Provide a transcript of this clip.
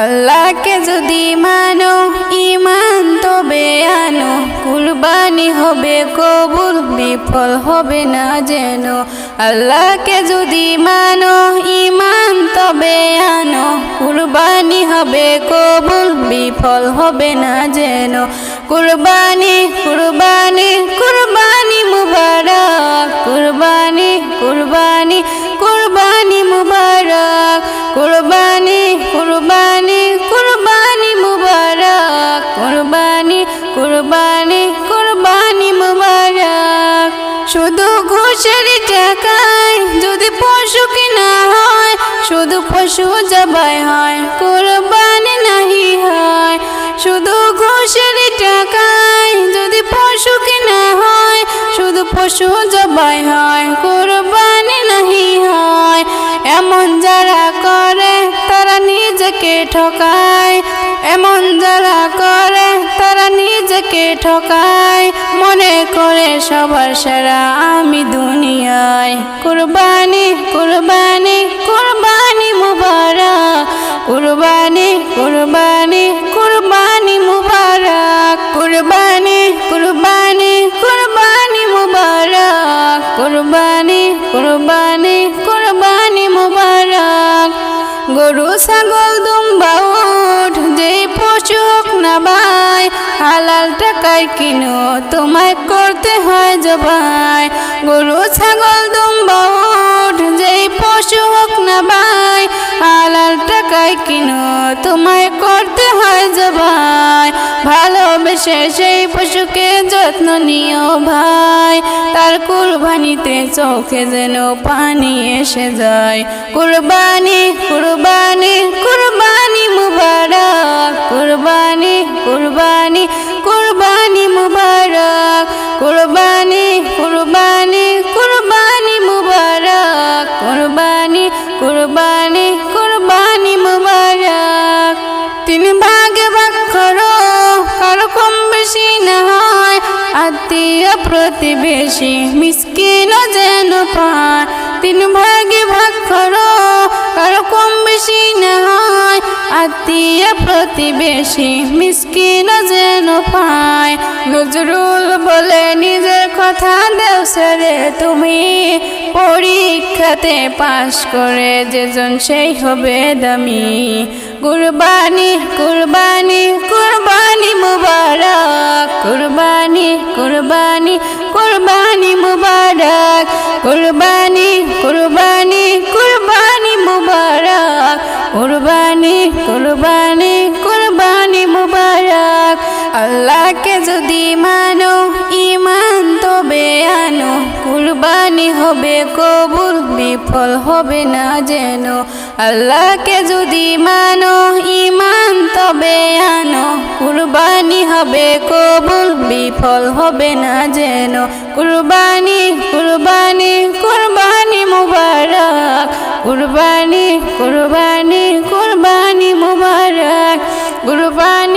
আল্লাহকে যদি মানো ঈমান তবে আনো, কুরবানি হবে কবুল, বিফল হবে না যেন। আল্লাহকে যদি মানো ঈমান তবে আনো, কুরবানি হবে কবুল, বিফল হবে না যেন। কুরবানি কুরবানি কুরবানি মুবারক, কুরবানি কুরবানি কুরবানি মুবারক, কুরবানি কুরবানি কুরবানি মুবারক, কুরবানি কুরবানি কুরবানি মুবারক। শুধু ঘুষের টাকায় যদি পশু কিনা হয়, শুধু পশু জবাই হয়, কুরবানি নাহি হয়। শুধু ঘুষের টাকায় যদি পশু কিনা হয়, শুধু পশু জবাই হয়, কুরবানি নাহি হয়। এমন যারা করে তারা নিজেকে ঠকায়, এমন যারা করে তারা নিজেকে ঠকায়। মনে করে সবার সেরা আমি দুনিয়ায়। কুরবানি কুরবানি কুরবানি মুবারক, কুরবানি কুরবানি কুরবানি মুবারক, কুরবানি কুরবানি কুরবানি মুবারক, কুরবানি কুরবানি কুরবানি মুবারক। গরু ছাগল দুম্বা উট যেই পশু হোক না ভাই, হালাল টাকায় কিনো তোমায় করতে হয় জবাই। গরু ছাগল দুম্বা উট যেই পশু হোক না ভাই, হালাল টাকায় কিনো তোমায় করতে হয় জবাই। ভালোবেসে সেই পশুকে যত্ন নিও ভাই, তার কুরবানিতে চোখে যেন পানি এসে যায়। কুরবানি কুরবানি কুরবানি মুবারক, কুরবানি কুরবানি কুরবানি মুবারক, কুরবানি কুরবানি কুরবানি মুবারক, কুরবানি কুরবানি কুরবানি মুবারক। তিন ভাগে ভাগ করো, কারো কম বেশি না হয়, আত্মীয় প্রতিবেশী মিসকিনও যেন পায়। তিন ভাগে ভাগ করো, কারো কম বেশি না হয়, আত্মীয় প্রতিবেশী মিসকিনও যেন পায়। নজরুল বলে নিজের কথা দেও ছেড়ে তুমি, পরীক্ষাতে পাশ করে যেজন সেই হবে দামি। কুরবানি কুরবানি কুরবানি মুবারক, কুরবানি কুরবানি কুরবানি মুবারক, কুরবানি কুরবানি কুরবানি মুবারক, কুরবানি কুরবানি কুরবানি মুবারক। আল্লাহকে যদি মানো ঈমান তবে আনো, কুরবানি হবে কবুল, বিফল হবে না যেন। আল্লাহকে যদি মানো ঈমান তবে আনো, কুরবানি হবে কবুল, বিফল হবে না যেন। কুরবানি কুরবানি কুরবানি মুবারক, কুরবানি কুরবানি কুরবানি মুবারক, কুরবানি